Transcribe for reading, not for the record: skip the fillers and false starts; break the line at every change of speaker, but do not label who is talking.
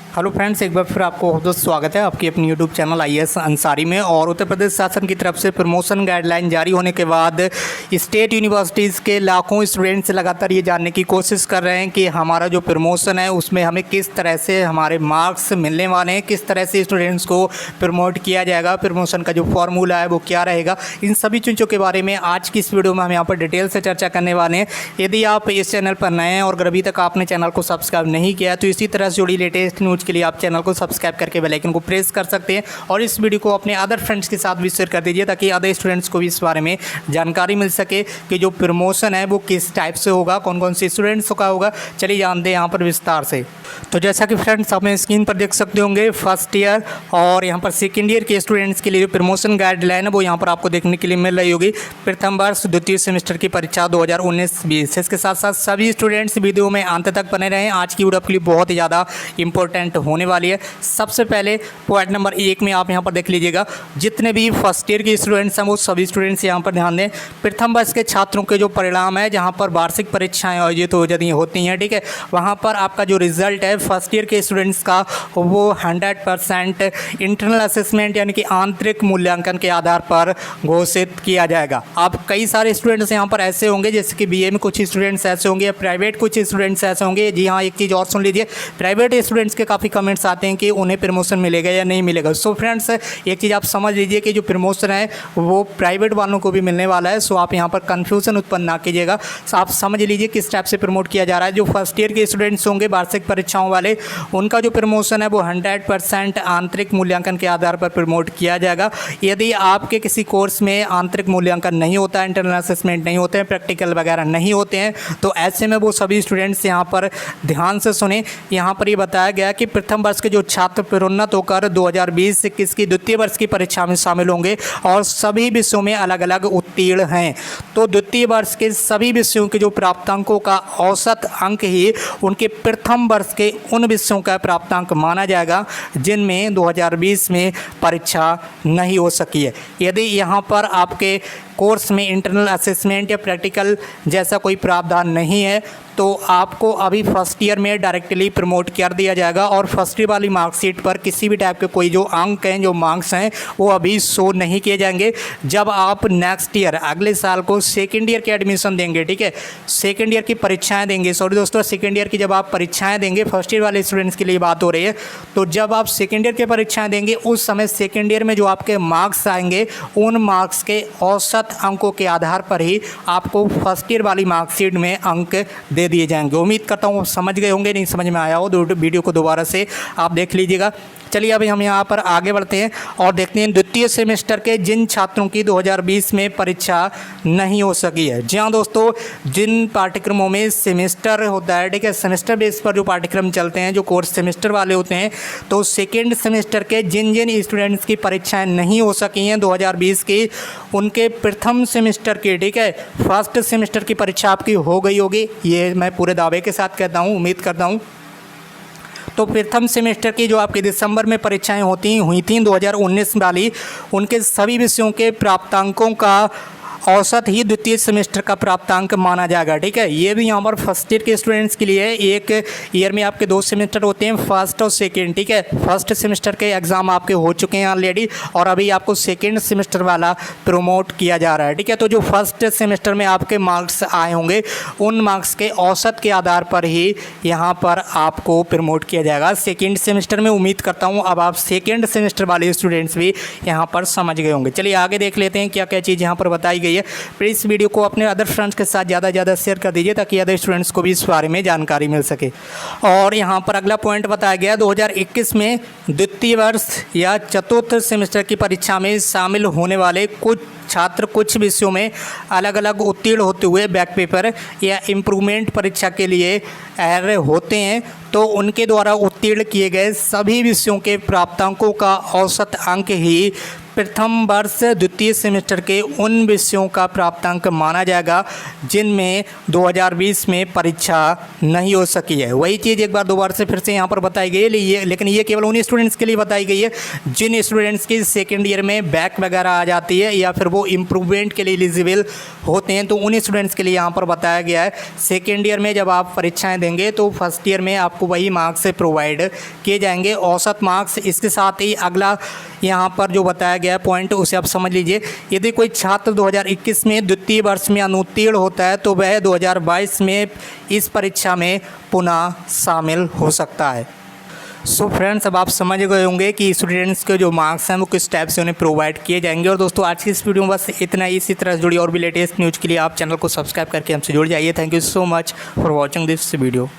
Hello friends, एक बार फिर आपको बहुत स्वागत है आपकी अपनी यूट्यूब चैनल IAS अंसारी में। और उत्तर प्रदेश शासन की तरफ से प्रमोशन गाइडलाइन जारी होने के बाद स्टेट यूनिवर्सिटीज़ के लाखों स्टूडेंट्स लगातार ये जानने की कोशिश कर रहे हैं कि हमारा जो प्रमोशन है उसमें हमें किस तरह से हमारे मार्क्स मिलने वाले हैं, किस तरह से स्टूडेंट्स को प्रमोट किया जाएगा, प्रमोशन का जो फॉर्मूला है वो क्या रहेगा। इन सभी चीज़ों के बारे में आज की इस वीडियो में हम यहाँ पर डिटेल से चर्चा करने वाले हैं। यदि आप इस चैनल पर नए हैं और अगर अभी तक आपने चैनल को सब्सक्राइब नहीं किया तो इसी तरह से जुड़ी लेटेस्ट न्यूज़ के लिए आप चैनल को सब्सक्राइब करके बेल आइकन को प्रेस कर सकते हैं और इस वीडियो को अपने अदर फ्रेंड्स के साथ भी शेयर कर दीजिए ताकि अदर स्टूडेंट्स को भी इस बारे में जानकारी मिल सके कि जो प्रमोशन है वो किस टाइप से होगा, कौन कौन से स्टूडेंट्स का होगा। चलिए जानते हैं यहाँ पर विस्तार से। तो जैसा कि फ्रेंड्स आप स्क्रीन पर देख सकते होंगे, फर्स्ट ईयर और यहाँ पर सेकेंड ईयर के स्टूडेंट्स के लिए जो प्रमोशन गाइडलाइन है वो यहाँ पर आपको देखने के लिए मिल रही होगी। प्रथम वर्ष द्वितीय सेमेस्टर की परीक्षा 2019-20। इसके साथ साथ सभी स्टूडेंट्स वीडियो में अंत तक बने रहें। आज की वीडियो आपके लिए बहुत ही ज़्यादा इंपॉर्टेंट होने वाली है। सबसे पहले पॉइंट नंबर 1 में आप यहाँ पर देख लीजिएगा, जितने भी फर्स्ट ईयर के स्टूडेंट्स हैं वो सभी स्टूडेंट्स यहाँ पर ध्यान दें। प्रथम वर्ष के छात्रों के जो परिणाम है, जहाँ पर वार्षिक परीक्षाएं आयोजित होती हैं, ठीक है, वहाँ पर आपका जो रिजल्ट है फर्स्ट ईयर के स्टूडेंट्स का वो 100% इंटरनल असेसमेंट यानी कि आंतरिक मूल्यांकन के आधार पर घोषित किया जाएगा। अब कई सारे स्टूडेंट्स यहाँ पर ऐसे होंगे, जैसे कि BA में कुछ स्टूडेंट्स ऐसे होंगे या प्राइवेट कुछ स्टूडेंट्स ऐसे होंगे। जी हाँ, एक चीज़ और सुन लीजिए, प्राइवेट स्टूडेंट्स के काफ़ी कमेंट्स आते हैं कि उन्हें प्रमोशन मिलेगा या नहीं मिलेगा। सो फ्रेंड्स, एक चीज़ आप समझ लीजिए कि जो प्रमोशन है वो प्राइवेट वालों को भी मिलने वाला है। सो आप यहाँ पर कन्फ्यूजन उत्पन्न ना कीजिएगा। आप समझ लीजिए किस टाइप से प्रमोट किया जा रहा है। जो फर्स्ट ईयर के स्टूडेंट्स होंगे वार्षिक परीक्षाओं वाले, उनका जो प्रमोशन है वो 100% आंतरिक मूल्यांकन के आधार पर प्रमोट किया जाएगा। यदि आपके किसी कोर्स में आंतरिक मूल्यांकन नहीं होता है, इंटरनल असेसमेंट नहीं होते हैं, प्रैक्टिकल वगैरह नहीं होते हैं, तो ऐसे में वो सभी स्टूडेंट्स यहाँ पर ध्यान से सुने। यहाँ पर ये बताया गया कि प्रथम वर्ष के जो छात्र प्रोन्नत होकर 2020-21 की द्वितीय वर्ष की परीक्षा में शामिल होंगे और सभी विषयों में अलग अलग उत्तीर्ण हैं, तो द्वितीय वर्ष के सभी विषयों के जो प्राप्तांकों का औसत अंक ही उनके प्रथम वर्ष के उन विषयों का प्राप्तांक माना जाएगा जिनमें 2020 में परीक्षा नहीं हो सकी है। यदि यहाँ पर आपके कोर्स में इंटरनल असेसमेंट या प्रैक्टिकल जैसा कोई प्रावधान नहीं है तो आपको अभी फर्स्ट ईयर में डायरेक्टली प्रमोट कर दिया जाएगा और फर्स्ट ईयर वाली मार्कशीट पर किसी भी टाइप के कोई जो अंक हैं, जो मार्क्स हैं, वो अभी शो नहीं किए जाएंगे। जब आप नेक्स्ट ईयर अगले साल को सेकेंड ईयर के एडमिशन देंगे, ठीक है, सेकेंड ईयर की परीक्षाएं देंगे, सॉरी दोस्तों, सेकेंड ईयर की जब आप परीक्षाएं देंगे, फर्स्ट ईयर वाले स्टूडेंट्स के लिए बात हो रही है, तो जब आप सेकेंड ईयर की परीक्षाएं देंगे उस समय सेकेंड ईयर में जो आपके मार्क्स आएंगे उन मार्क्स के औसत अंकों के आधार पर ही आपको फर्स्ट ईयर वाली मार्कशीट में अंक दे दिए जाएंगे। उम्मीद करता हूँ समझ गए होंगे, नहीं समझ में आया हो तो वीडियो को दोबारा से आप देख लीजिएगा। चलिए अभी हम यहाँ पर आगे बढ़ते हैं और देखते हैं द्वितीय सेमेस्टर के जिन छात्रों की 2020 में परीक्षा नहीं हो सकी है। जी हाँ दोस्तों, जिन पाठ्यक्रमों में सेमेस्टर होता है, ठीक है, सेमेस्टर बेस पर जो पाठ्यक्रम चलते हैं, जो कोर्स सेमेस्टर वाले होते हैं, तो सेकेंड सेमेस्टर के जिन जिन स्टूडेंट्स की परीक्षाएं नहीं हो सकी हैं 2020 की, उनके प्रथम सेमेस्टर की, ठीक है, फर्स्ट सेमेस्टर की परीक्षा आपकी हो गई होगी, ये मैं पूरे दावे के साथ कहता हूँ, उम्मीद करता हूँ। तो प्रथम सेमेस्टर की जो आपके दिसंबर में परीक्षाएं हुई थी 2019 वाली, उनके सभी विषयों के प्राप्तांकों का औसत ही द्वितीय सेमेस्टर का प्राप्तांक माना जाएगा, ठीक है। ये भी यहाँ पर फर्स्ट ईयर के स्टूडेंट्स के लिए, एक ईयर में आपके 2 सेमेस्टर होते हैं, फर्स्ट और सेकेंड, ठीक है। फर्स्ट सेमेस्टर के एग्ज़ाम आपके हो चुके हैं ऑलरेडी और अभी आपको सेकेंड सेमेस्टर वाला प्रमोट किया जा रहा है, ठीक है। तो जो फर्स्ट सेमेस्टर में आपके मार्क्स आए होंगे उन मार्क्स के औसत के आधार पर ही यहाँ पर आपको प्रमोट किया जाएगा सेकेंड सेमेस्टर में। उम्मीद करता हूँ अब आप सेकेंड सेमेस्टर वाले स्टूडेंट्स भी यहाँ पर समझ गए होंगे। चलिए आगे देख लेते हैं क्या क्या चीज़ यहाँ पर बताई गई है। प्लीज़ इस वीडियो को अपने अदर फ्रेंड्स के साथ ज़्यादा से ज़्यादा शेयर कर दीजिए ताकि अदर स्टूडेंट्स को भी इस बारे में जानकारी मिल सके। और यहाँ पर अगला पॉइंट बताया गया, 2021 में द्वितीय वर्ष या चतुर्थ सेमेस्टर की परीक्षा में शामिल होने वाले कुछ छात्र कुछ विषयों में अलग अलग उत्तीर्ण होते हुए बैक पेपर या इम्प्रूवमेंट परीक्षा के लिए अर्ह होते हैं, तो उनके द्वारा उत्तीर्ण किए गए सभी विषयों के प्राप्तांकों का औसत अंक ही प्रथम वर्ष द्वितीय सेमेस्टर के उन विषयों का प्राप्तांक माना जाएगा जिनमें 2020 में परीक्षा नहीं हो सकी है। वही चीज़ एक बार दोबारा से फिर से यहाँ पर बताई गई है, लेकिन ये केवल उन स्टूडेंट्स के लिए बताई गई है जिन स्टूडेंट्स की सेकेंड ईयर में बैक वगैरह आ जाती है या फिर वो इम्प्रूवमेंट के लिए एलिजिबल होते हैं, तो उन स्टूडेंट्स के लिए यहाँ पर बताया गया है। सेकेंड ईयर में जब आप परीक्षाएँ देंगे तो फर्स्ट ईयर में आपको वही मार्क्स प्रोवाइड किए जाएंगे, औसत मार्क्स। इसके साथ ही अगला यहाँ पर जो बताया गया पॉइंट उसे आप समझ लीजिए। यदि कोई छात्र 2021 में द्वितीय वर्ष में अनुत्तीर्ण होता है तो वह 2022 में इस परीक्षा में पुनः शामिल हो सकता है। सो फ्रेंड्स, अब आप समझ गए होंगे कि स्टूडेंट्स के जो मार्क्स हैं वो किस टाइप से उन्हें प्रोवाइड किए जाएंगे। और दोस्तों, आज की इस वीडियो में बस इतना ही। इसी तरह से जुड़ी और भी लेटेस्ट न्यूज़ के लिए आप चैनल को सब्सक्राइब करके हमसे जुड़ जाइए। Thank you so much for watching this video.